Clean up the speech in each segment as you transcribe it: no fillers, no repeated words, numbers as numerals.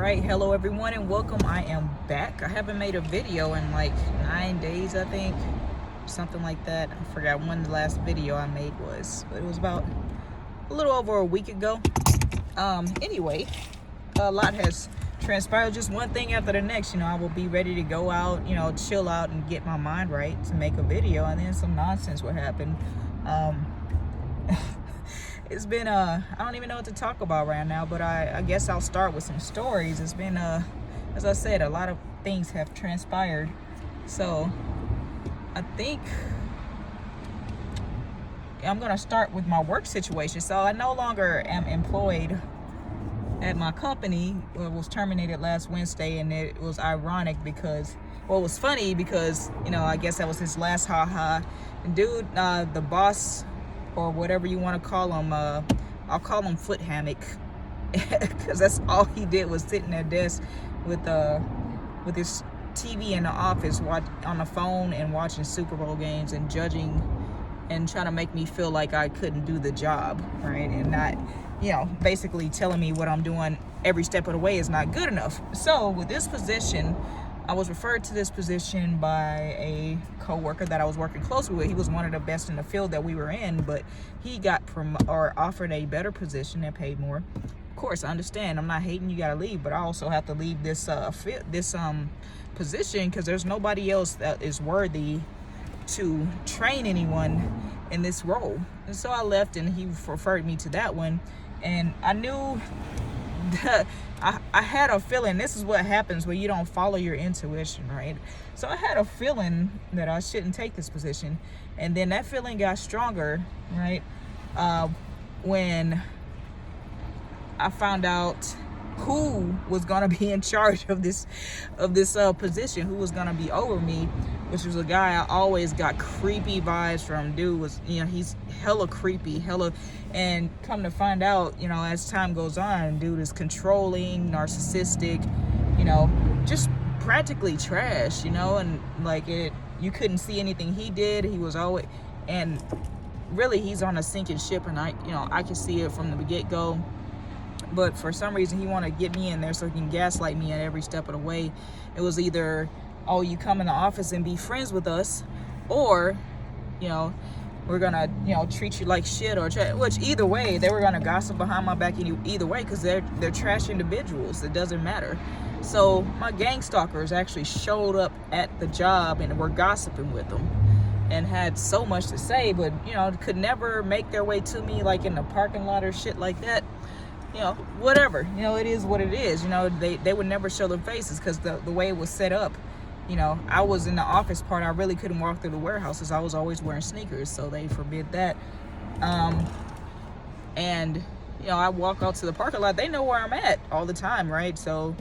right, hello everyone and welcome. I am back. I haven't made a video in like 9 days, I think, something like that. I forgot when the last video I made was, but it was about a little over a week ago. Anyway, a lot has transpired, just one thing after the next. I will be ready to go out, chill out and get my mind right to make a video, and then some nonsense will happen. It's been I don't even know what to talk about right now, but I guess I'll start with some stories. It's been as I said, a lot of things have transpired, so I think I'm gonna start with my work situation. So I no longer am employed at my company. Well, it was terminated last Wednesday, and it was ironic because, well, it was funny because I guess that was his last ha-ha. Dude, the boss, or whatever you want to call him, I'll call him Foot Hammock, because that's all he did was sit in that desk with his TV in the office, on the phone and watching Super Bowl games and judging and trying to make me feel like I couldn't do the job, right? And not, basically telling me what I'm doing every step of the way is not good enough. So with this position, I was referred to this position by a co-worker that I was working closely with. He was one of the best in the field that we were in, but he got offered a better position that paid more. Of course, I understand. I'm not hating you gotta leave, but I also have to leave this position because there's nobody else that is worthy to train anyone in this role. And so I left, and he referred me to that one, and I knew that I had a feeling. This is what happens when you don't follow your intuition, right? So I had a feeling that I shouldn't take this position, and then that feeling got stronger, right? When I found out who was gonna be in charge of this position, who was gonna be over me, which was a guy I always got creepy vibes from. Dude was, he's hella creepy, and come to find out, as time goes on, dude is controlling, narcissistic, just practically trash, and like you couldn't see anything he did. He was always, and really he's on a sinking ship, and I could see it from the get-go. But for some reason, he wanted to get me in there so he can gaslight me at every step of the way. It was either, oh, you come in the office and be friends with us, or, we're gonna, treat you like shit, which either way, they were gonna gossip behind my back either way, because they're trash individuals. It doesn't matter. So my gang stalkers actually showed up at the job and were gossiping with them and had so much to say, but, could never make their way to me, like in the parking lot or shit like that. Whatever, it is what it is. They would never show their faces because the way it was set up, I was in the office part. I really couldn't walk through the warehouses. I was always wearing sneakers, so they forbid that. And I walk out to the parking lot. They know where I'm at all the time, right? So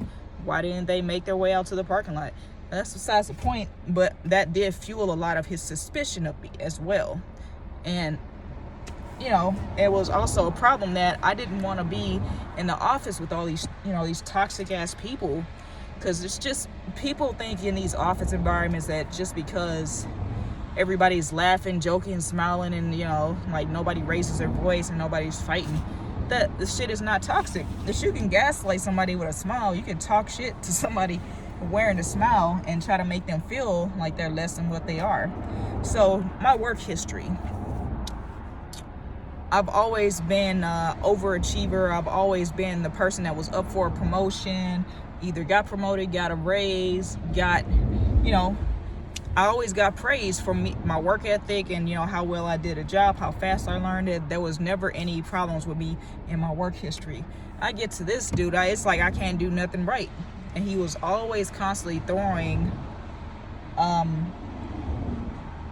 why didn't they make their way out to the parking lot? That's besides the point, but that did fuel a lot of his suspicion of me as well. And it was also a problem that I didn't want to be in the office with all these, these toxic ass people, because it's just, people think in these office environments that just because everybody's laughing, joking, smiling, and like nobody raises their voice and nobody's fighting, that the shit is not toxic. If you can gaslight somebody with a smile, you can talk shit to somebody wearing a smile and try to make them feel like they're less than what they are. So my work history, I've always been overachiever. I've always been the person that was up for a promotion, either got promoted, got a raise, I always got praise for my work ethic and, how well I did a job, how fast I learned it. There was never any problems with me in my work history. I get to this dude, it's like I can't do nothing right. And he was always constantly throwing,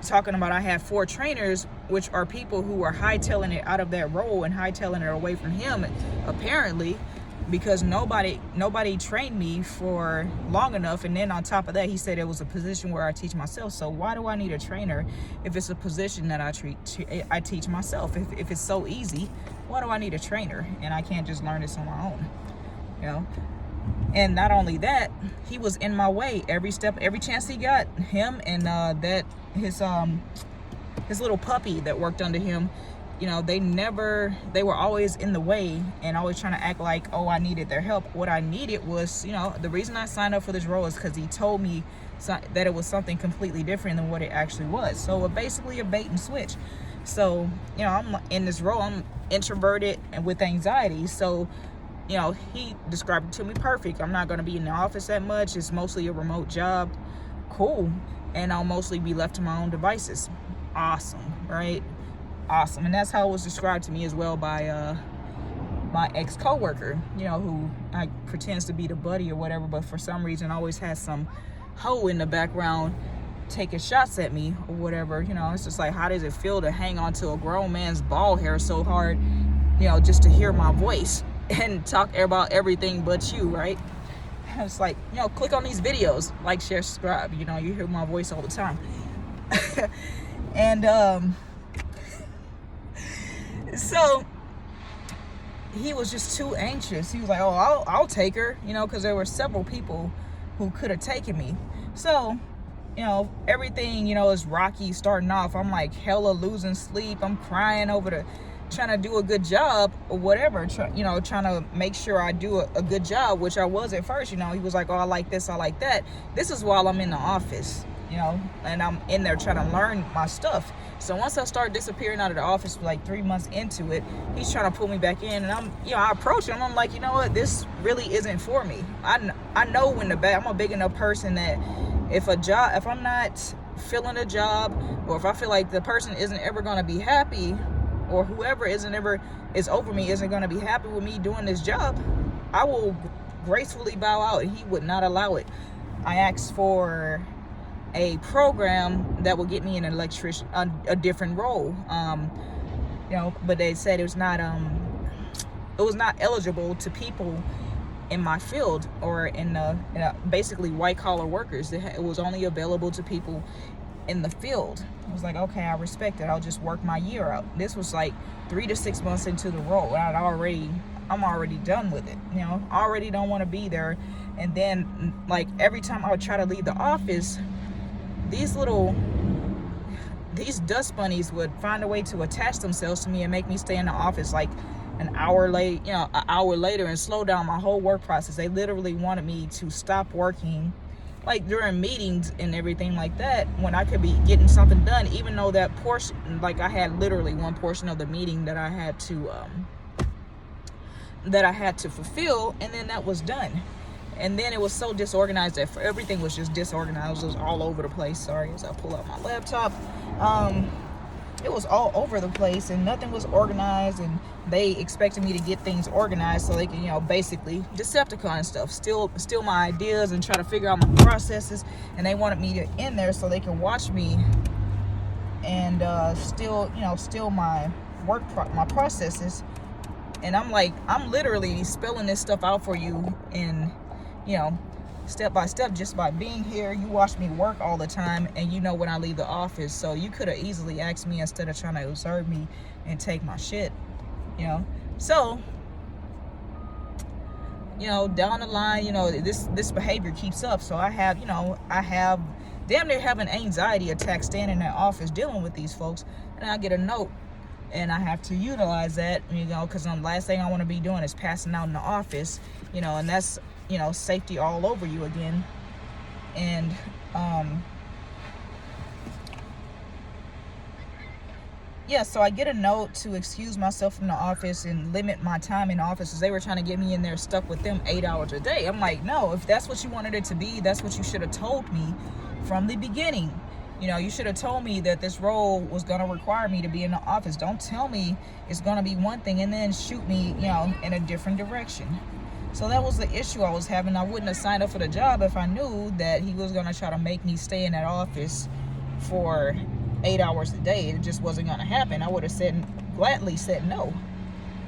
talking about I had 4 trainers, which are people who are hightailing it out of that role and hightailing it away from him, apparently, because nobody trained me for long enough. And then on top of that, he said it was a position where I teach myself. So why do I need a trainer if it's a position that I teach myself? If it's so easy, why do I need a trainer and I can't just learn this on my own? And not only that, he was in my way every step, every chance he got. Him and his little puppy that worked under him, they were always in the way and always trying to act like, oh, I needed their help. What I needed was, the reason I signed up for this role is because he told me that it was something completely different than what it actually was. So basically a bait and switch. So, I'm in this role, I'm introverted and with anxiety. So, he described it to me perfect. I'm not going to be in the office that much. It's mostly a remote job. Cool. And I'll mostly be left to my own devices. Awesome, right? Awesome. And that's how it was described to me as well by my ex-coworker, who pretends to be the buddy or whatever, but for some reason always has some hoe in the background taking shots at me or whatever. It's just like, how does it feel to hang on to a grown man's ball hair so hard, just to hear my voice and talk about everything but you, right? It's like, click on these videos, like, share, subscribe. You hear my voice all the time. And so he was just too anxious. He was like, oh, I'll take her, because there were several people who could have taken me. So, everything, is rocky starting off. I'm like hella losing sleep. I'm crying over trying to do a good job or whatever, trying to make sure I do a good job, which I was at first. He was like, oh, I like this, I like that. This is while I'm in the office, and I'm in there trying to learn my stuff. So once I start disappearing out of the office, like 3 months into it, he's trying to pull me back in, and I approach him. I'm like, you know what, this really isn't for me. I know when I'm a big enough person that if I'm not feeling a job, or if I feel like the person isn't ever going to be happy, or whoever is over me isn't going to be happy with me doing this job, I will gracefully bow out. He would not allow it. I asked for a program that will get me an electrician, a different role, but they said it was not eligible to people in my field, or in basically white collar workers. It was only available to people in the field. I was like, okay, I respect it. I'll just work my year out. This was like 3 to 6 months into the role, and I'm already done with it. I already don't want to be there. And then, like, every time I would try to leave the office, these dust bunnies would find a way to attach themselves to me and make me stay in the office like an hour later and slow down my whole work process. They literally wanted me to stop working, like during meetings and everything like that, when I could be getting something done, even though that portion, like, I had literally one portion of the meeting that I had to fulfill, and then that was done. And then it was so disorganized that everything was just disorganized. It was all over the place. Sorry, as I pull out my laptop. It was all over the place, and nothing was organized, and they expected me to get things organized so they can, basically Decepticon stuff, steal my ideas and try to figure out my processes. And they wanted me to in there so they can watch me and steal my my processes. And I'm like, I'm literally spelling this stuff out for you in, step by step, just by being here. You watch me work all the time, and when I leave the office. So you could have easily asked me instead of trying to observe me and take my shit, So, down the line, this behavior keeps up. So I have damn near having anxiety attacks standing in that office dealing with these folks. And I get a note, and I have to utilize that, because the last thing I want to be doing is passing out in the office, and that's, safety all over you again. And so I get a note to excuse myself from the office and limit my time in the office, because they were trying to get me in there stuck with them 8 hours a day. I'm like, no, if that's what you wanted it to be, that's what you should have told me from the beginning. You should have told me that this role was going to require me to be in the office. Don't tell me it's going to be one thing and then shoot me, in a different direction. So that was the issue I was having. I wouldn't have signed up for the job if I knew that he was going to try to make me stay in that office for 8 hours a day. It just wasn't going to happen. I would have gladly said no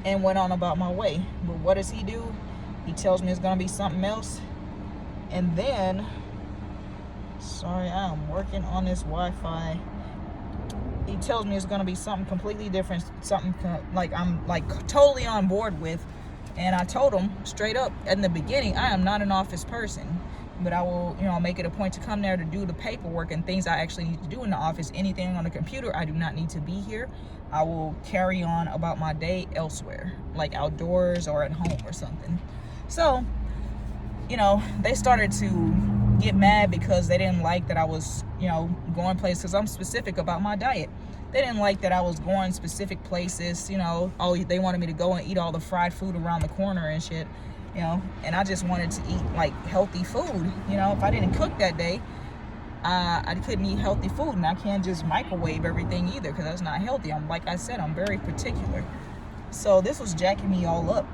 and went on about my way. But what does he do? He tells me it's going to be something else. And then, sorry, I am working on this Wi-Fi. He tells me it's going to be something completely different, something like I'm like totally on board with. And I told him straight up in the beginning, I am not an office person. but I will, make it a point to come there to do the paperwork and things I actually need to do in the office. Anything on the computer, I do not need to be here. I will carry on about my day elsewhere, like outdoors or at home or something. So, they started to get mad because they didn't like that I was, going places, because I'm specific about my diet. They didn't like that I was going specific places, they wanted me to go and eat all the fried food around the corner and shit, and I just wanted to eat like healthy food. If I didn't cook that day, I couldn't eat healthy food, and I can't just microwave everything either, because that's not healthy. Like I said, I'm very particular. So this was jacking me all up.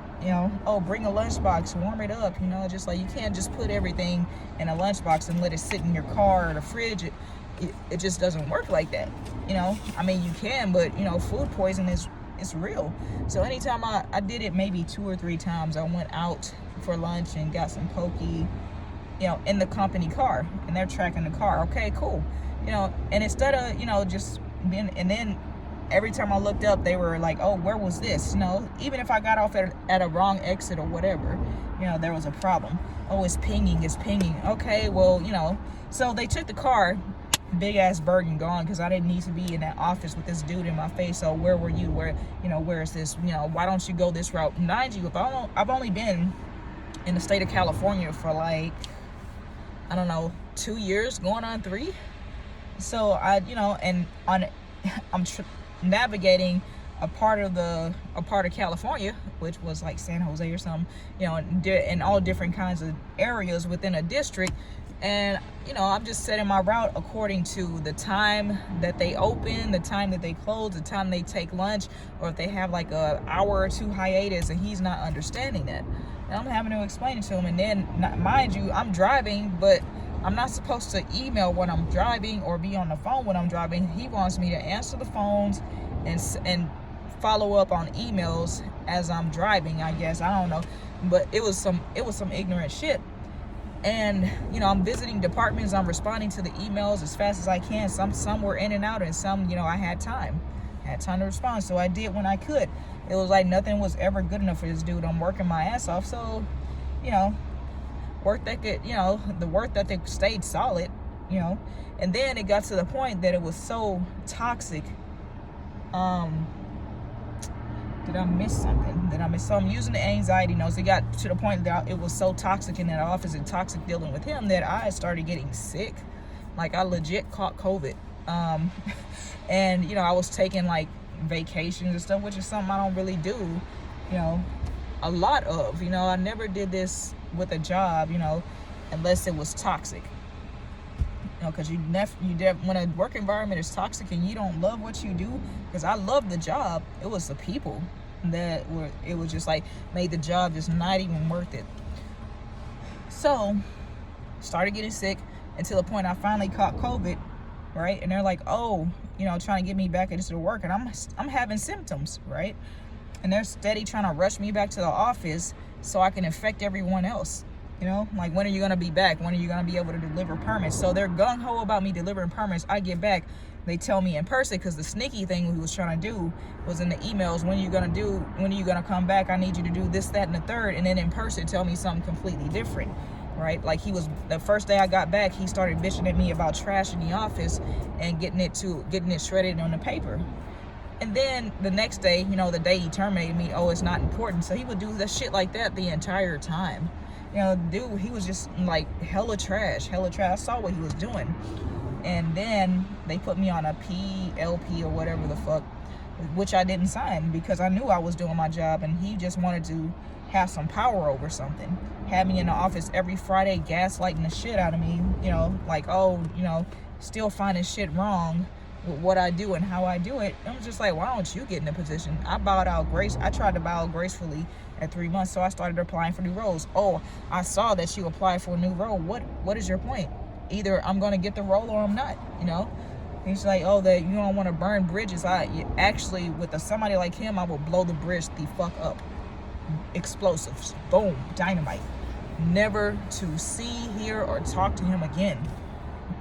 Oh, bring a lunchbox, warm it up, just like, you can't just put everything in a lunchbox and let it sit in your car or the fridge. It just doesn't work like that. I mean, you can, but food poisoning is real. So anytime I did it, maybe 2 or 3 times, I went out for lunch and got some pokey, in the company car, and they're tracking the car. Okay, cool. And instead of, just being, and then every time I looked up, they were like, oh, where was this? Even if I got off at a wrong exit or whatever, there was a problem. Oh, it's pinging. Okay, well, so they took the car, big ass burden gone, because I didn't need to be in that office with this dude in my face. So where were you? Where is this? Why don't you go this route? Mind you, I've only been in the state of California for like, I don't know, 2 years, going on 3. So I'm navigating a part of California, which was like San Jose or something, in all different kinds of areas within a district. And I'm just setting my route according to the time that they open, the time that they close, the time they take lunch, or if they have like a hour or 2 hiatus, and he's not understanding that. And I'm having to explain it to him. And then, mind you, I'm driving, but I'm not supposed to email when I'm driving or be on the phone when I'm driving. He wants me to answer the phones and follow up on emails as I'm driving, I guess. I don't know. But it was some ignorant shit. And I'm visiting departments, I'm responding to the emails as fast as I can. Some were in and out, and some, I had time to respond, so I did when I could. It was like nothing was ever good enough for this dude. I'm working my ass off, so work ethic, the work ethic stayed solid, and then it got to the point that it was so toxic. Did I miss something? So I'm using the anxiety notes. It got to the point that it was so toxic in that office and toxic dealing with him that I started getting sick. Like, I legit caught COVID. And I was taking like vacations and stuff, which is something I don't really do, a lot of. I never did this with a job, unless it was toxic. Because when a work environment is toxic and you don't love what you do, because I love the job, it was the people it was just like made the job just not even worth it. So started getting sick until the point I finally caught COVID, right? And they're like, oh, trying to get me back into work, and I'm having symptoms, right? And they're steady trying to rush me back to the office so I can infect everyone else. Like, when are you going to be back? When are you going to be able to deliver permits? So they're gung-ho about me delivering permits. I get back, they tell me in person, because the sneaky thing he was trying to do was in the emails, when are you going to come back? I need you to do this, that, and the third. And then in person tell me something completely different, right? Like, the first day I got back, he started bitching at me about trash in the office and getting it shredded on the paper. And then the next day, the day he terminated me, oh, it's not important. So he would do that shit like that the entire time. Dude, he was just like hella trash. I saw what he was doing. And then they put me on a PLP or whatever the fuck, which I didn't sign because I knew I was doing my job, and he just wanted to have some power over something. Had me in the office every Friday gaslighting the shit out of me, like, oh, still finding shit wrong with what I do and how I do it. I'm just like, why don't you get in a position? I tried to bow out gracefully at 3 months, so I started applying for new roles. Oh, I saw that you applied for a new role. What is your point? Either I'm going to get the role or I'm not, He's like, oh, that you don't want to burn bridges. Actually, with somebody like him, I will blow the bridge the fuck up. Explosives. Boom. Dynamite. Never to see, hear, or talk to him again.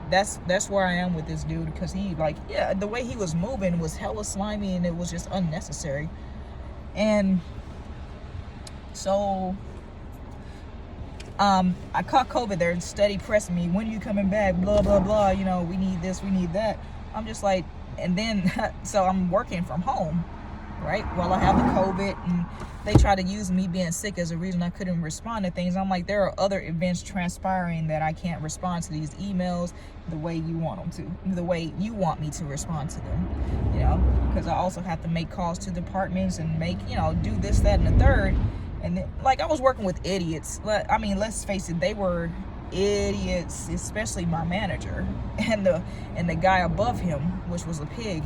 That's where I am with this dude, because he, the way he was moving was hella slimy, and it was just unnecessary. And so I caught COVID. They're steady pressing me. When are you coming back? Blah, blah, blah. You know, we need this, we need that. I'm just like, and then, so I'm working from home, right? While I have the COVID, and they try to use me being sick as a reason I couldn't respond to things. I'm like, there are other events transpiring that I can't respond to these emails the way you want them to, the way you want me to respond to them, you know, because I also have to make calls to departments and make, you know, do this, that, and the third. And then, like, I was working with idiots. I mean, let's face it, they were idiots, especially my manager and the guy above him, which was a pig.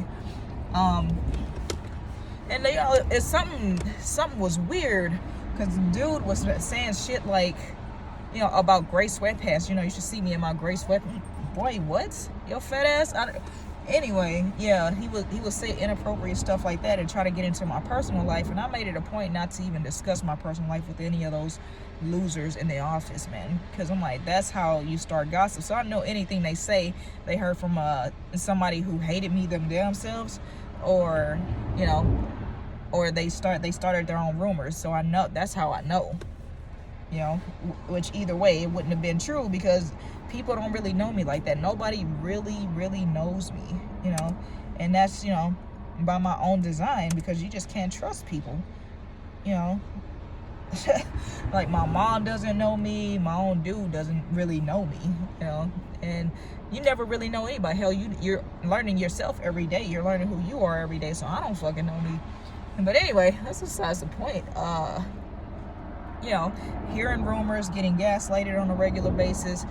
And they, it's something was weird, because the dude was saying shit like, you know, about gray sweatpants. You know, you should see me in my gray sweatpants. Boy, what? Your fat ass? Anyway, yeah, he would say inappropriate stuff like that and try to get into my personal life, and I made it a point not to even discuss my personal life with any of those losers in the office, man, because I'm like, that's how you start gossip. So I know anything they say they heard from somebody who hated me themselves, or, you know, or they started their own rumors. So I know, that's how I know, you know, which either way it wouldn't have been true, because people don't really know me like that. Nobody really knows me, you know, and that's, you know, by my own design, because you just can't trust people, you know. Like, my mom doesn't know me, my own dude doesn't really know me, you know, and you never really know anybody. Hell, you're learning yourself every day. You're learning who you are every day. So I don't fucking know me. But anyway, that's besides the point. You know, hearing rumors, getting gaslighted on a regular basis,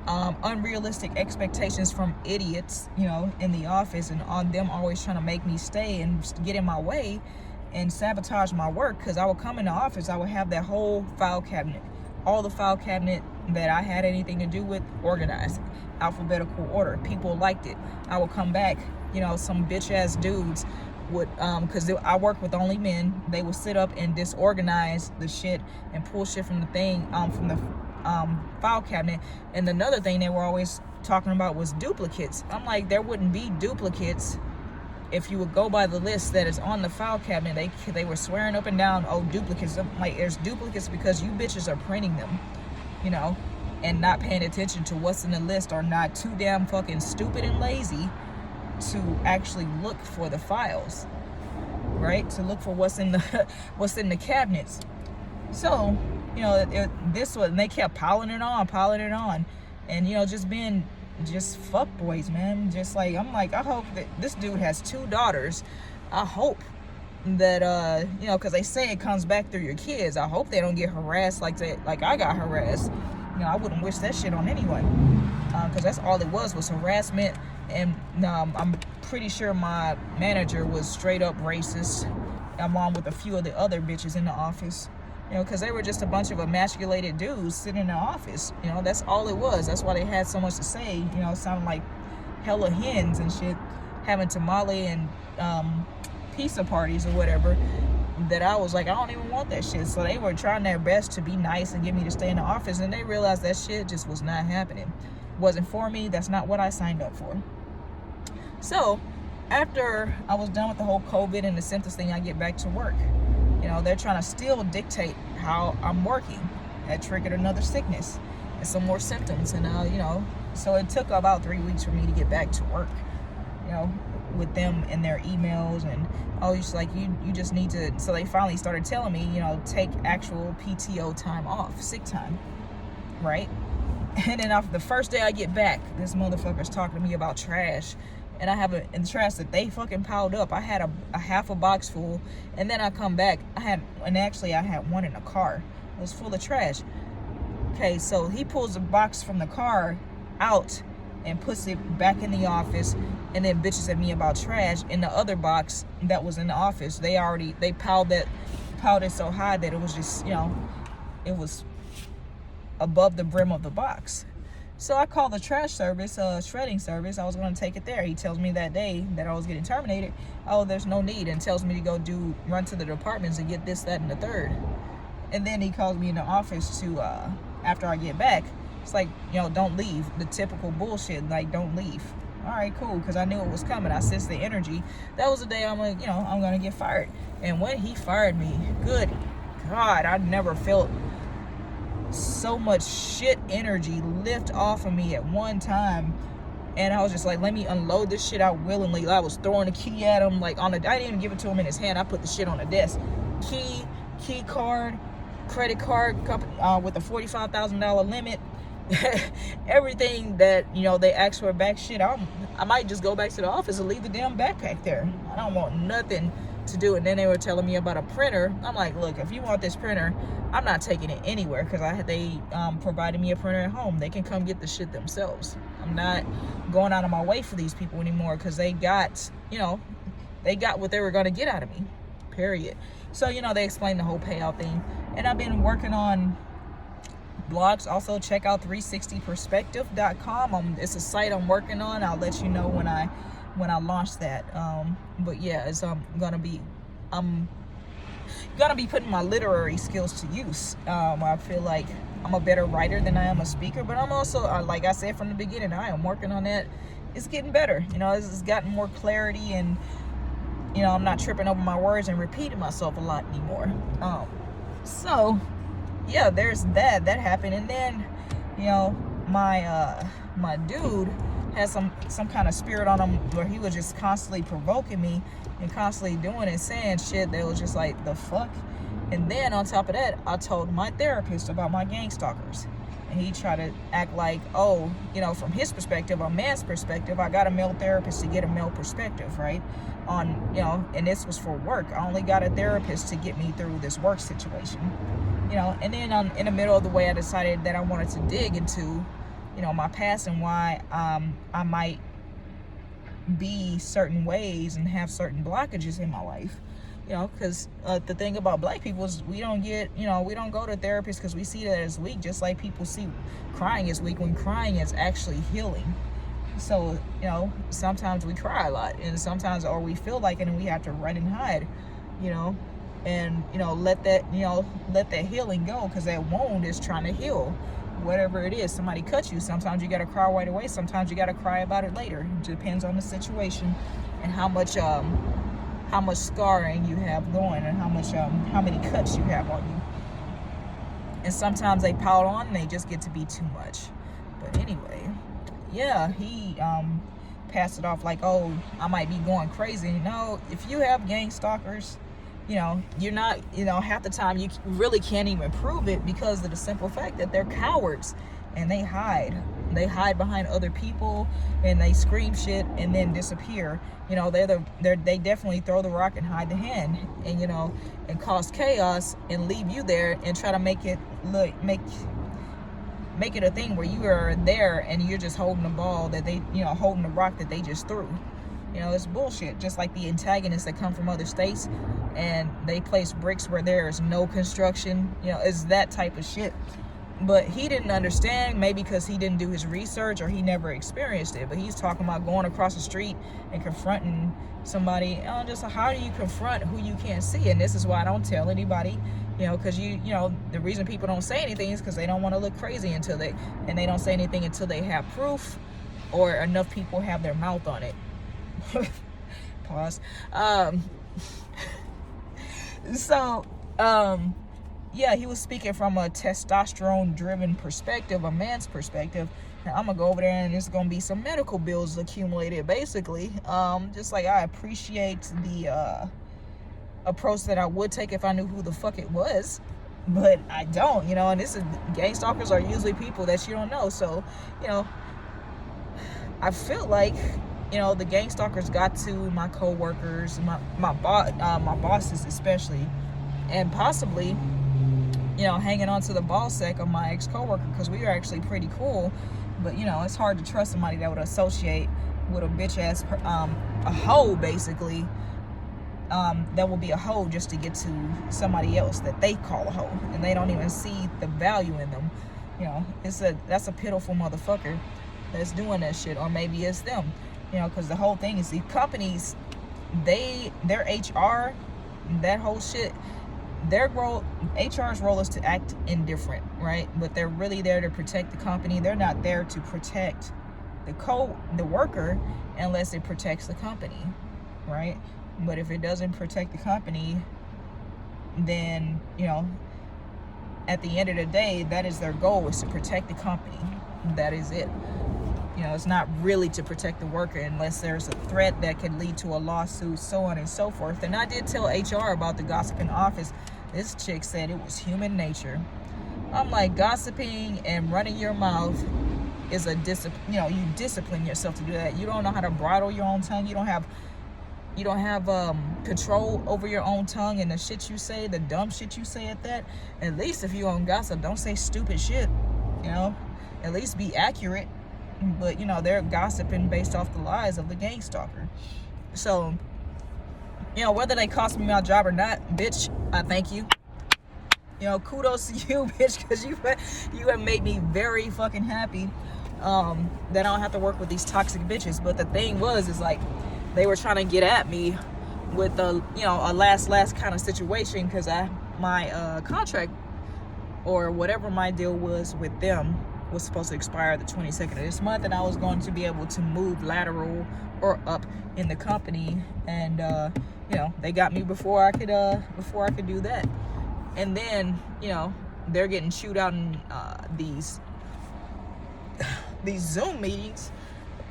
unrealistic expectations from idiots, you know, in the office, and on them always trying to make me stay and get in my way and sabotage my work. Because I would come in the office, I would have that whole file cabinet, all the file cabinet that I had anything to do with, organized, alphabetical order. People liked it. I would come back, you know, some bitch ass dudes would, because I work with only men, they would sit up and disorganize the shit and pull shit from the thing, from the file cabinet. And another thing they were always talking about was duplicates. I'm like, there wouldn't be duplicates if you would go by the list that is on the file cabinet. They were swearing up and down, oh, duplicates. I'm like, there's duplicates because you bitches are printing them, you know, and not paying attention to what's in the list, or not too damn fucking stupid and lazy to actually look for the files, right? To look for what's in the cabinets. So, you know, this was, and they kept piling it on, and, you know, just being just fuck boys, man. Just like, I'm like, I hope that this dude has 2 daughters. I hope that you know, because they say it comes back through your kids. I hope they don't get harassed like I got harassed. You know, I wouldn't wish that shit on anyone, because that's all it was harassment. And I'm pretty sure my manager was straight up racist, along with a few of the other bitches in the office. You know, because they were just a bunch of emasculated dudes sitting in the office. You know, that's all it was. That's why they had so much to say. You know, sounding like hella hens and shit, having tamale and pizza parties or whatever. That I was like, I don't even want that shit. So they were trying their best to be nice and get me to stay in the office, and they realized that shit just was not happening. Wasn't for me. That's not what I signed up for. So after I was done with the whole COVID and the symptoms thing, I get back to work. You know, they're trying to still dictate how I'm working. That triggered another sickness and some more symptoms. And, you know, so it took about 3 weeks for me to get back to work, you know, with them and their emails. And, oh, it's like, you just need to. So they finally started telling me, you know, take actual PTO time off, sick time, right? And then after the first day I get back, this motherfucker's talking to me about trash. And I have in the trash that they fucking piled up. I had a half a box full, and then I come back. I had one in the car. It was full of trash. Okay, so he pulls the box from the car out and puts it back in the office, and then bitches at me about trash in the other box that was in the office. They piled it so high that it was just, you know, it was above the brim of the box. So I called the trash service, shredding service. I was going to take it there. He tells me that day that I was getting terminated, oh, there's no need, and tells me to go run to the departments and get this, that, and the third. And then he calls me in the office to, after I get back, it's like, you know, don't leave. The typical bullshit, like, don't leave. All right, cool, because I knew it was coming. I sensed the energy. That was the day I'm going to get fired. And when he fired me, good God, I never felt so much shit energy lift off of me at one time. And I was just like, let me unload this shit out willingly. I was throwing the key at him, like I didn't even give it to him in his hand. I put the shit on the desk. Key card, credit card, with a $45,000 limit. Everything that, they asked for back, shit, I might just go back to the office and leave the damn backpack there. I don't want nothing to do. And then they were telling me about a printer. I'm like, look, if you want this printer, I'm not taking it anywhere, because they provided me a printer at home. They can come get the shit themselves. I'm not going out of my way for these people anymore, because they got what they were going to get out of me, period. So, they explained the whole payout thing. And I've been working on blogs. Also, check out 360perspective.com. It's a site I'm working on. I'll let you know when I launch that. But yeah, it's gonna be putting my literary skills to use. I feel like I'm a better writer than I am a speaker, but I'm also, like I said from the beginning, I am working on that. It's getting better. It's gotten more clarity, and I'm not tripping over my words and repeating myself a lot anymore. So yeah, there's that happened. And then my dude had some kind of spirit on him, where he was just constantly provoking me and constantly doing and saying shit that was just like, the fuck. And then on top of that, I told my therapist about my gang stalkers, and he tried to act like, oh, from his perspective, a man's perspective, I got a male therapist to get a male perspective, right? And this was for work. I only got a therapist to get me through this work situation, and then in the middle of the way, I decided that I wanted to dig into, my past, and why I might be certain ways and have certain blockages in my life. Because the thing about black people is we don't go to therapists because we see that as weak, just like people see crying as weak, when crying is actually healing. So, sometimes we cry a lot, and sometimes, or we feel like it, and we have to run and hide, and, let that healing go, because that wound is trying to heal, whatever it is. Somebody cut you, sometimes you got to cry right away, sometimes you got to cry about it later. It depends on the situation and how much scarring you have going, and how many cuts you have on you. And sometimes they pile on and they just get to be too much. But anyway, yeah, he passed it off like, oh, I might be going crazy. If you have gang stalkers, you're not, half the time you really can't even prove it, because of the simple fact that they're cowards, and they hide behind other people, and they scream shit and then disappear. They definitely throw the rock and hide the hand, and and cause chaos and leave you there, and try to make it a thing where you are there and you're just holding the ball that they, holding the rock that they just threw. It's bullshit. Just like the antagonists that come from other states, and they place bricks where there is no construction. It's that type of shit. But he didn't understand, maybe because he didn't do his research, or he never experienced it. But he's talking about going across the street and confronting somebody. Just how do you confront who you can't see? And this is why I don't tell anybody, because the reason people don't say anything is because they don't want to look crazy and they don't say anything until they have proof, or enough people have their mouth on it. Pause. Yeah, he was speaking from a testosterone-driven perspective, a man's perspective. And I'm gonna go over there, and there's gonna be some medical bills accumulated, basically. Just like I appreciate the approach that I would take if I knew who the fuck it was, but I don't, and gang stalkers are usually people that you don't know. So, I feel like, the gang stalkers got to my co-workers, my bosses especially, and possibly, hanging on to the ball sack of my ex-coworker, because we were actually pretty cool. But it's hard to trust somebody that would associate with a bitch ass, a hoe, basically, that will be a hoe just to get to somebody else that they call a hoe, and they don't even see the value in them. That's a pitiful motherfucker that's doing that shit. Or maybe it's them, because the whole thing is, these companies, their HR, that whole shit, their role, HR's role is to act indifferent, right? But they're really there to protect the company. They're not there to protect the worker unless it protects the company, right? But if it doesn't protect the company, then at the end of the day, that is their goal, is to protect the company. That is it. You know, it's not really to protect the worker unless there's a threat that could lead to a lawsuit, so on and so forth. And I did tell HR about the gossip in the office. This chick said it was human nature. I'm like, gossiping and running your mouth is a discipline. You know, you discipline yourself to do that. You don't know how to bridle your own tongue. You don't have control over your own tongue and the shit you say, the dumb shit you say at that. At least if you own gossip, don't say stupid shit. You know, at least be accurate. But you know, they're gossiping based off the lies of the gang stalker. So, you know, whether they cost me my job or not, bitch, I thank you. You know, kudos to you, bitch, because you have made me very fucking happy that I don't have to work with these toxic bitches. But the thing is like, they were trying to get at me with a last kind of situation, because my contract or whatever my deal was with them was supposed to expire the 22nd of this month, and I was going to be able to move lateral or up in the company, and you know, they got me before I could do that. And then, you know, they're getting chewed out in these Zoom meetings,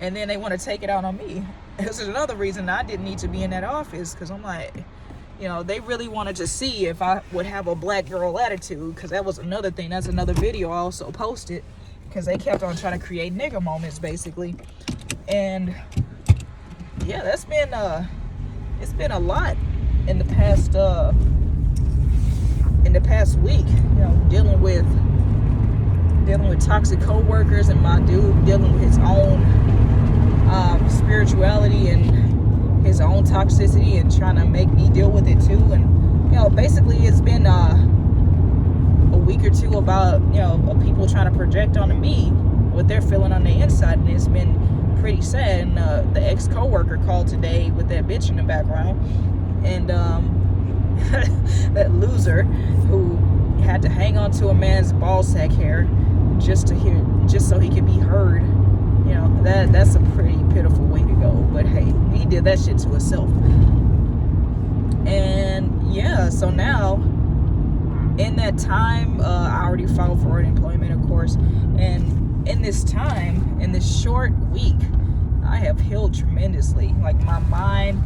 and then they want to take it out on me. This is another reason I didn't need to be in that office, because I'm like, you know, they really wanted to see if I would have a black girl attitude, because that was another thing. That's another video I also posted, because they kept on trying to create nigger moments, basically. And yeah, that's been it's been a lot in the past week, you know, dealing with toxic co-workers, and my dude dealing with his own spirituality and his own toxicity, and trying to make me deal with it too. And you know, basically it's been a week or two about, you know, people trying to project onto me what they're feeling on the inside, and it's been pretty sad. And the ex co-worker called today with that bitch in the background, and that loser who had to hang on to a man's ball sack hair just so he could be heard. You know, that's a pretty pitiful way to go. But hey, he did that shit to himself. And yeah, so now in that time, I already filed for unemployment, of course. And in this time, in this short week, I have healed tremendously. Like, my mind,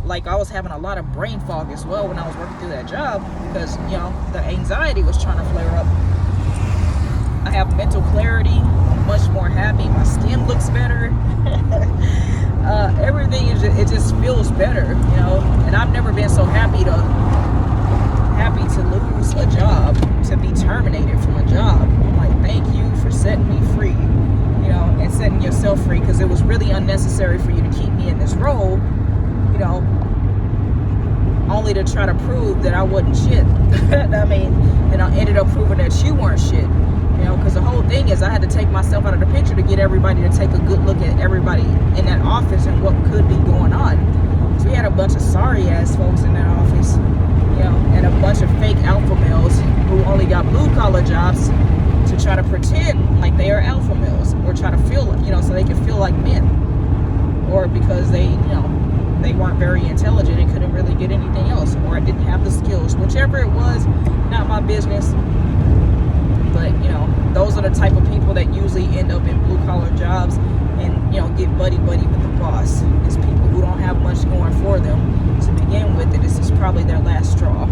like, I was having a lot of brain fog as well when I was working through that job, because, you know, the anxiety was trying to flare up. I have mental clarity. I'm much more happy. My skin looks better. Everything it just feels better, you know. And I've never been so happy to lose a job, to be terminated from a job. I'm like, thank you for setting me free, you know, and setting yourself free, because it was really unnecessary for you to keep me in this role, you know, only to try to prove that I wasn't shit. I mean, and I ended up proving that you weren't shit. You know, because the whole thing is I had to take myself out of the picture to get everybody to take a good look at everybody in that office and what could be going on. So we had a bunch of sorry ass folks in that office, you know, and a bunch of fake alpha males who only got blue collar jobs to try to pretend like they are alpha males, or try to feel, you know, so they can feel like men, or because they, you know, they weren't very intelligent and couldn't really get anything else, or didn't have the skills. Whichever it was, not my business. But, you know, those are the type of people that usually end up in blue-collar jobs and, you know, get buddy-buddy with the boss. It's people who don't have much going for them to begin with, and this is probably their last straw.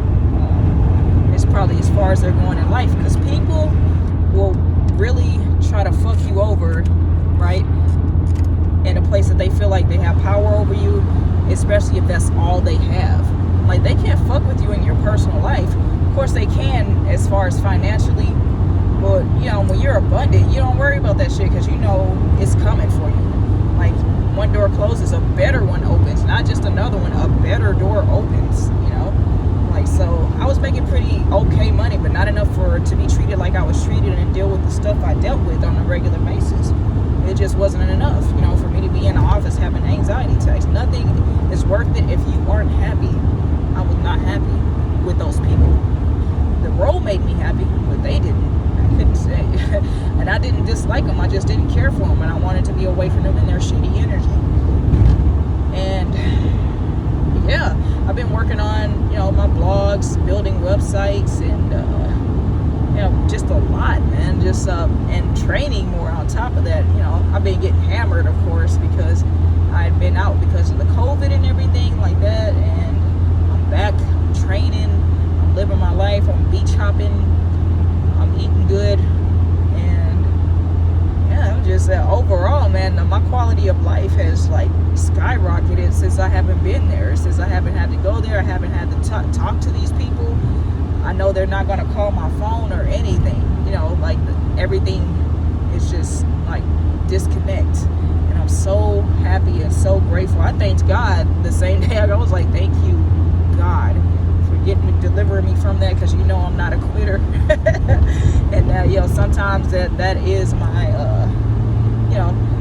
It's probably as far as they're going in life, because people will really try to fuck you over, right, in a place that they feel like they have power over you, especially if that's all they have. Like, they can't fuck with you in your personal life. Of course, they can as far as financially. But, you know, when you're abundant, you don't worry about that shit, because you know it's coming for you. Like, one door closes, a better one opens. Not just another one, a better door opens, you know? Like, so I was making pretty okay money, but not enough to be treated like I was treated and deal with the stuff I dealt with on a regular basis. It just wasn't enough, you know, for me to be in the office having anxiety attacks. Nothing is worth it if you weren't happy. I was not happy with those people. The role made me happy, but they didn't. Couldn't say. And I didn't dislike them, I just didn't care for them, and I wanted to be away from them and their shitty energy. And yeah, I've been working on, you know, my blogs, building websites, and just a lot, man. Just and training more on top of that. I've been getting hammered, of course, because I'd been out because of the COVID and everything like that, and I'm back training. I'm living my life. I'm beach hopping. I'm eating good, and yeah, I'm just overall, man. My quality of life has like skyrocketed since I haven't been there. Since I haven't had to go there. I haven't had to talk to these people. I know they're not gonna call my phone or anything. Like everything is just like disconnect. And I'm so happy and so grateful. I thanked God the same day. I was like, thank you, God, for delivering me from that, because I'm not a quitter. And sometimes that is my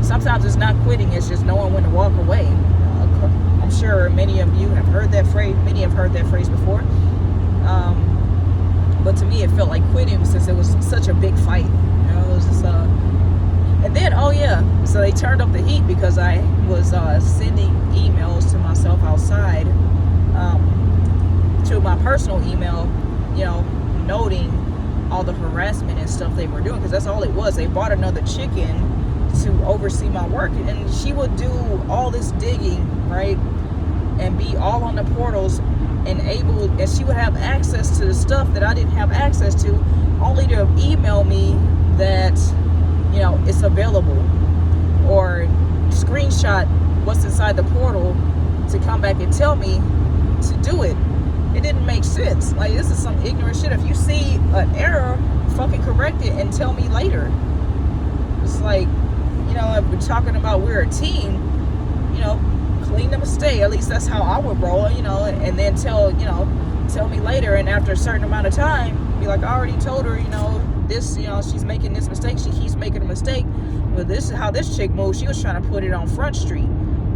sometimes it's not quitting, it's just knowing when to walk away. I'm sure many of you have heard that phrase. Many have heard that phrase before. But to me, it felt like quitting since it was such a big fight. It was just, and then, so they turned up the heat because I was sending emails to myself outside, to my personal email, noting all the harassment and stuff they were doing, because that's all it was. They bought another chicken to oversee my work, and she would do all this digging, right, and be all on the portals, and she would have access to the stuff that I didn't have access to, only to email me that it's available, or screenshot what's inside the portal to come back and tell me to do it. It didn't make sense. Like, this is some ignorant shit. If you see an error, fucking correct it and tell me later. It's like, if we're talking about we're a team, clean the mistake. At least that's how I would roll, and then tell me later. And after a certain amount of time, be like, I already told her, this, she's making this mistake. She keeps making a mistake. But this is how this chick moves. She was trying to put it on Front Street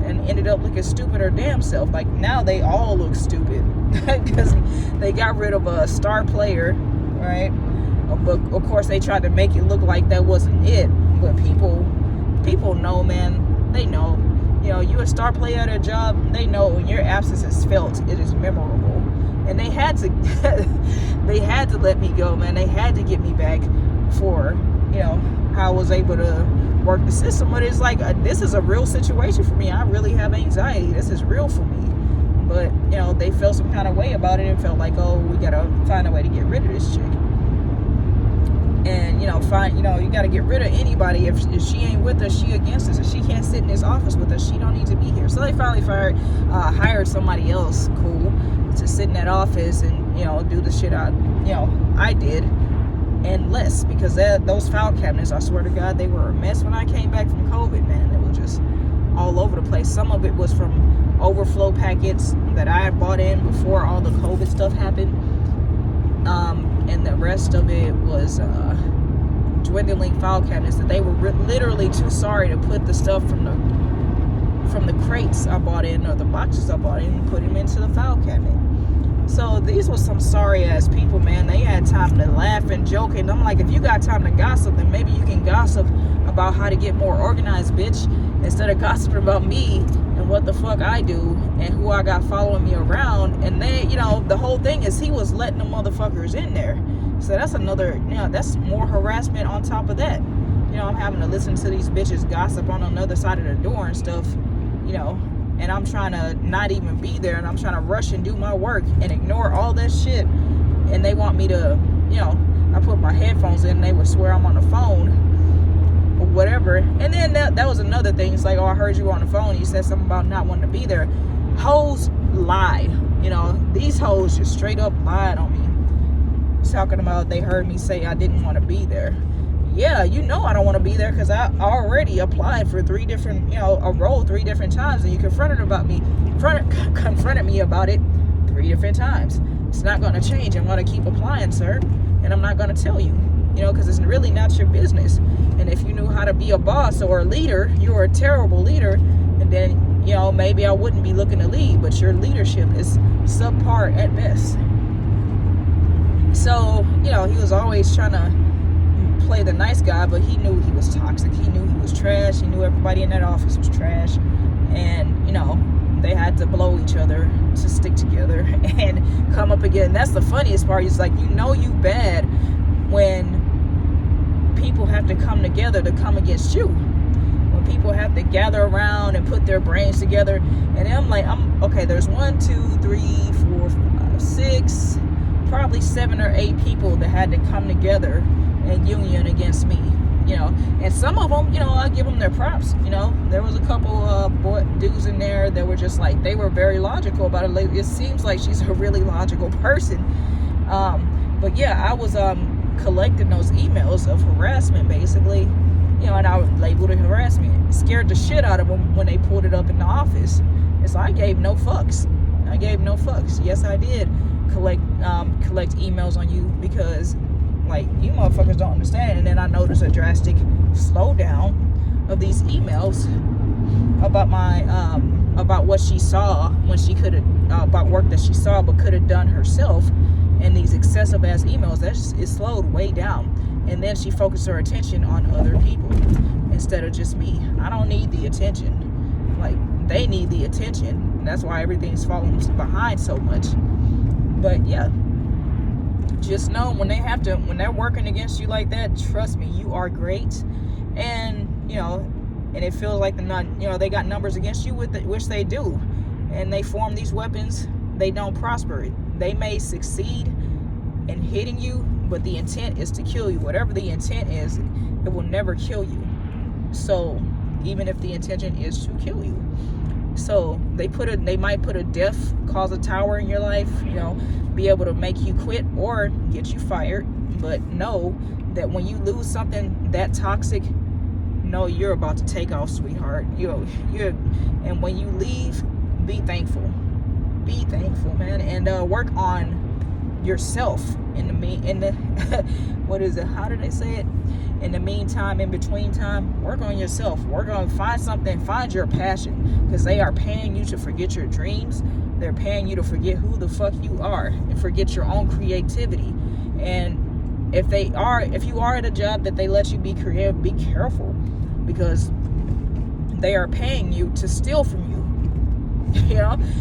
and ended up looking stupid her damn self. Like, now they all look stupid because they got rid of a star player, right? But of course they tried to make it look like that wasn't it. But people know, man. They know. You're a star player at a job. They know when your absence is felt, it is memorable. And they had to let me go, man. They had to get me back for, how I was able to work the system. But it's like, this is a real situation for me. I really have anxiety. This is real for me. But, they felt some kind of way about it and felt like, oh, we got to find a way to get rid of this chick. And, you got to get rid of anybody. If she ain't with us, she against us. If she can't sit in this office with us, she don't need to be here. So they finally hired somebody else cool to sit in that office and, do the shit I did and less, because those file cabinets, I swear to God, they were a mess when I came back from COVID, man. It was just all over the place. Some of it was from overflow packets that I had bought in before all the COVID stuff happened. And the rest of it was dwindling file cabinets that they were literally too sorry to put the stuff from the crates I bought in, or the boxes I bought in, and put them into the file cabinet. So these were some sorry ass people, man. They had time to laugh and joke, and I'm like, if you got time to gossip, then maybe you can gossip about how to get more organized, bitch, instead of gossiping about me and what the fuck I do and who I got following me around. And they, the whole thing is he was letting the motherfuckers in there. So that's another, that's more harassment on top of that. I'm having to listen to these bitches gossip on another side of the door and stuff, and I'm trying to not even be there, and I'm trying to rush and do my work and ignore all that shit. And they want me to, I put my headphones in and they would swear I'm on the phone or whatever. And then that was another thing. It's like, oh, I heard you on the phone. You said something about not wanting to be there. Hoes lie. These hoes just straight up lied on me. Talking about they heard me say I didn't want to be there. Yeah, I don't want to be there because I already applied for 3 different, a role 3 different times, and you confronted me about it 3 different times. It's not going to change. I'm going to keep applying, sir, and I'm not going to tell you, because it's really not your business. And if you knew how to be a boss or a leader, you're a terrible leader, and then, maybe I wouldn't be looking to lead, but your leadership is subpar at best. So, he was always trying to play the nice guy, but he knew he was toxic. He knew he was trash. He knew everybody in that office was trash. And, they had to blow each other to stick together and come up again. And that's the funniest part. It's like, you bad when people have to come together to come against you, when people have to gather around and put their brains together. And I'm like, okay, there's 1, 2, 3, 4, 5, 6, probably 7 or 8 people that had to come together in union against me, and some of them, I give them their props. There was a couple dudes in there that were just like, they were very logical about it. It seems like she's a really logical person. But yeah, I was collecting those emails of harassment, basically, and I labeled it harassment. It scared the shit out of them when they pulled it up in the office. And so I gave no fucks. Yes, I did collect emails on you, because like, you motherfuckers don't understand. And then I noticed a drastic slowdown of these emails about my about what she saw when she could have about work that she saw but could have done herself. And these excessive ass emails, it slowed way down. And then she focused her attention on other people instead of just me. I don't need the attention. Like, they need the attention. And that's why everything's falling behind so much. But yeah, just know when they're working against you like that, trust me, you are great. And and it feels like they got numbers against you, which they do, and they form these weapons. They don't prosper. They may succeed in hitting you, but the intent is to kill you. Whatever the intent is, it will never kill you. So even if the intention is to kill you, so they might put a death, cause a tower in your life, be able to make you quit or get you fired. But know that when you lose something that toxic, know you're about to take off, sweetheart. And when you leave, be thankful, man, and work on yourself what is it? How do they say it? In the meantime, in between time, work on yourself. Find your passion, because they are paying you to forget your dreams. They're paying you to forget who the fuck you are and forget your own creativity. And if you are at a job that they let you be creative, be careful, because they are paying you to steal from you.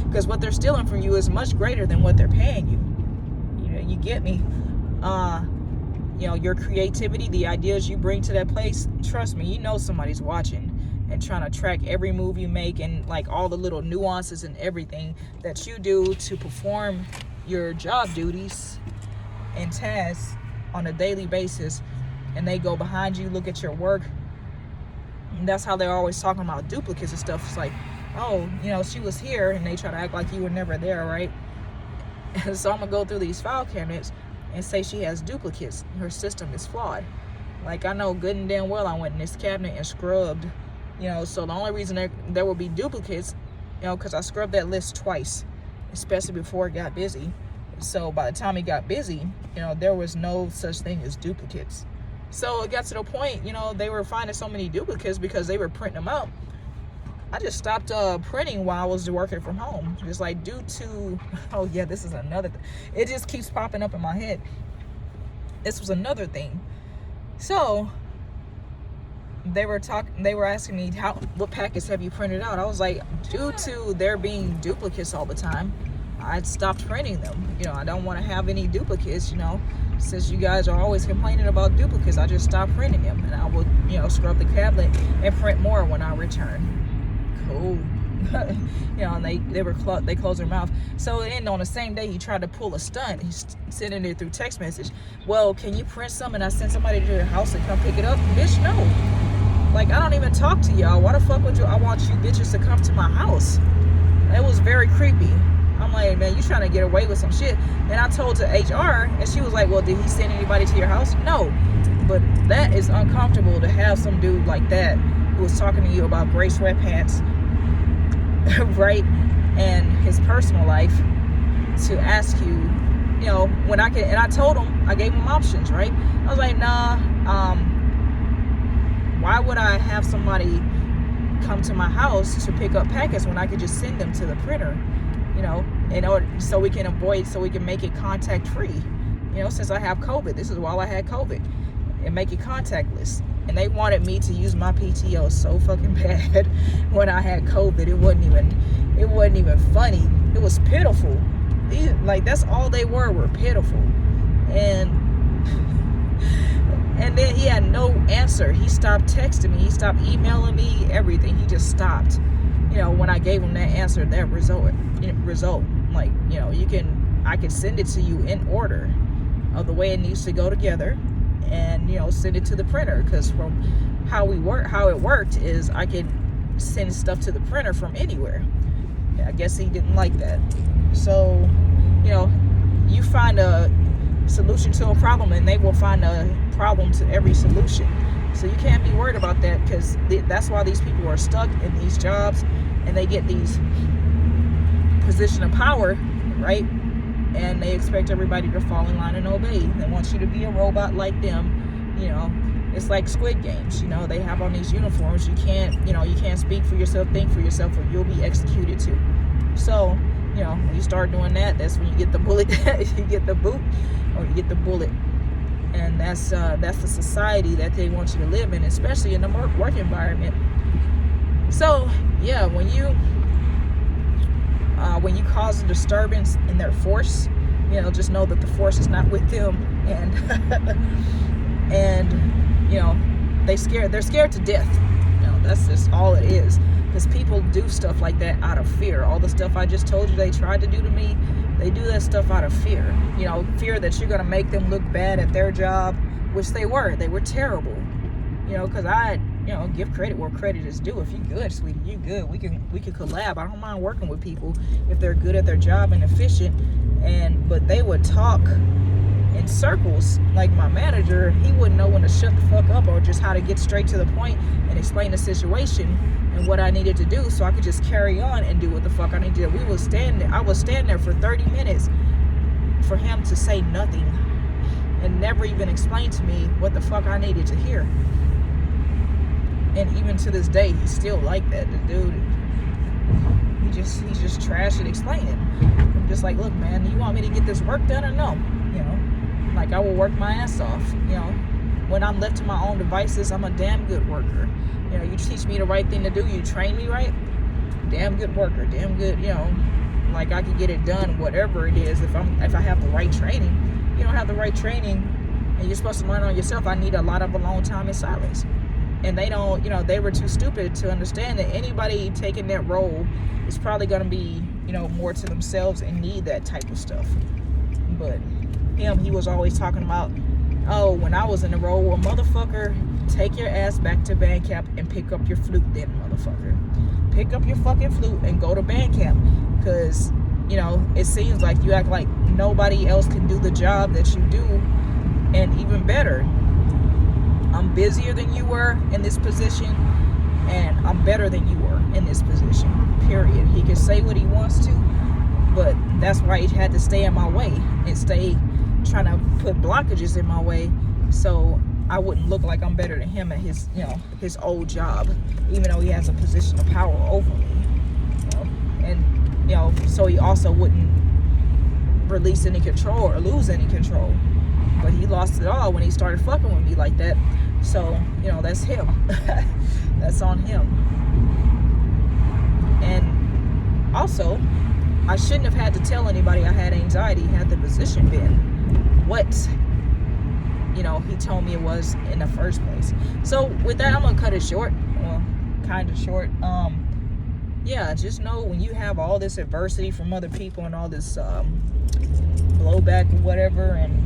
Because what they're stealing from you is much greater than what they're paying you. You get me? Your creativity, the ideas you bring to that place, trust me, somebody's watching and trying to track every move you make, and like all the little nuances and everything that you do to perform your job duties and tasks on a daily basis. And they go behind you, look at your work. And that's how they're always talking about duplicates and stuff. It's like, oh, she was here, and they try to act like you were never there, right? So I'm gonna go through these file cabinets and say she has duplicates. Her system is flawed. Like, I know good and damn well I went in this cabinet and scrubbed, so the only reason there will be duplicates, because I scrubbed that list twice, especially before it got busy. So by the time it got busy, there was no such thing as duplicates. So it got to the point, they were finding so many duplicates because they were printing them out. I just stopped printing while I was working from home. Just like due to, oh yeah, this is another thing. It just keeps popping up in my head. This was another thing. So they were asking me, what packets have you printed out? I was like, due to there being duplicates all the time, I stopped printing them. I don't want to have any duplicates, since you guys are always complaining about duplicates. I just stopped printing them, and I would, scrub the cabinet and print more when I return. Cool. And they closed their mouth. So then on the same day, he tried to pull a stunt. He's sending it through text message. Well, can you print some and I send somebody to your house and come pick it up? Bitch, no. Like, I don't even talk to y'all. Why the fuck would I want you bitches to come to my house? It was very creepy. I'm like, man, you trying to get away with some shit. Then I told to HR, and she was like, well, did he send anybody to your house? No. But that is uncomfortable to have some dude like that who was talking to you about gray sweatpants, right, and his personal life, to ask you, when I can. And I told him, I gave him options, right? I was like, nah, why would I have somebody come to my house to pick up packets when I could just send them to the printer, in order, so we can make it contact free, since I have COVID. This is while I had COVID, and make it contactless. And they wanted me to use my PTO so fucking bad when I had COVID. It wasn't even funny. It was pitiful. Like, that's all they were pitiful. And And then he had no answer. He stopped texting me. He stopped emailing me, everything. He just stopped. When I gave him that answer, that result. Like, I can send it to you in order of the way it needs to go together, and send it to the printer, because from how it worked is I could send stuff to the printer from anywhere. I guess he didn't like that. So you find a solution to a problem, and they will find a problem to every solution. So you can't be worried about that, because that's why these people are stuck in these jobs, and they get these position of power, right? And they expect everybody to fall in line and obey. They want you to be a robot like them. It's like Squid Games. They have on these uniforms. You can't speak for yourself, think for yourself, or you'll be executed too. So, when you start doing that, that's when you get the bullet. You get the boot, or you get the bullet. And that's the society that they want you to live in, especially in the work environment. So, yeah, when you cause a disturbance in their force, just know that the force is not with them, and they're scared to death. That's just all it is. Because people do stuff like that out of fear. All the stuff I just told you they tried to do to me, they do that stuff out of fear. Fear that you're gonna make them look bad at their job, which they were. They were terrible. Because I give credit where credit is due. If you're good, sweetie, you good. We can collab. I don't mind working with people if they're good at their job and efficient. But they would talk in circles. Like my manager, he wouldn't know when to shut the fuck up, or just how to get straight to the point and explain the situation and what I needed to do, so I could just carry on and do what the fuck I needed to do. I was standing there for 30 minutes for him to say nothing and never even explain to me what the fuck I needed to hear. And even to this day, he's still like that. The dude, he's just trash at explaining. I'm just like, look, man, you want me to get this work done or no? Like, I will work my ass off. When I'm left to my own devices, I'm a damn good worker. You teach me the right thing to do, you train me right, damn good worker, damn good, like I can get it done, whatever it is, if I have the right training. You don't have the right training, and you're supposed to learn on yourself. I need a lot of alone time in silence. And they don't, they were too stupid to understand that anybody taking that role is probably going to be, more to themselves and need that type of stuff. But he was always talking about, oh, when I was in the role, well, motherfucker, take your ass back to band camp and pick up your flute then, motherfucker. Pick up your fucking flute and go to band camp. Because, it seems like you act like nobody else can do the job that you do, and even better. I'm busier than you were in this position, and I'm better than you were in this position, period. He can say what he wants to, but that's why he had to stay in my way and stay trying to put blockages in my way, so I wouldn't look like I'm better than him at his old job, even though he has a position of power over me. And so he also wouldn't release any control or lose any control. But he lost it all when he started fucking with me like that. So, that's him. That's on him. And also, I shouldn't have had to tell anybody I had anxiety had the position been what he told me it was in the first place. So with that, I'm gonna cut it short. Well, kind of short. Yeah, just know when you have all this adversity from other people and all this blowback or whatever, and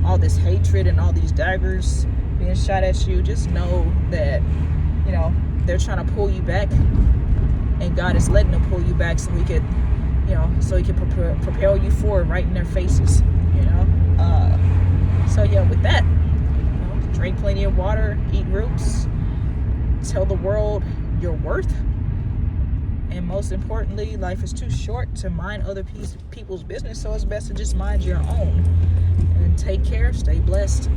all this hatred and all these daggers being shot at you, just know that they're trying to pull you back, and God is letting them pull you back so he could propel you forward right in their faces. So yeah, with that, drink plenty of water, eat roots, tell the world your worth, and most importantly, life is too short to mind other people's business, so it's best to just mind your own. And take care, stay blessed.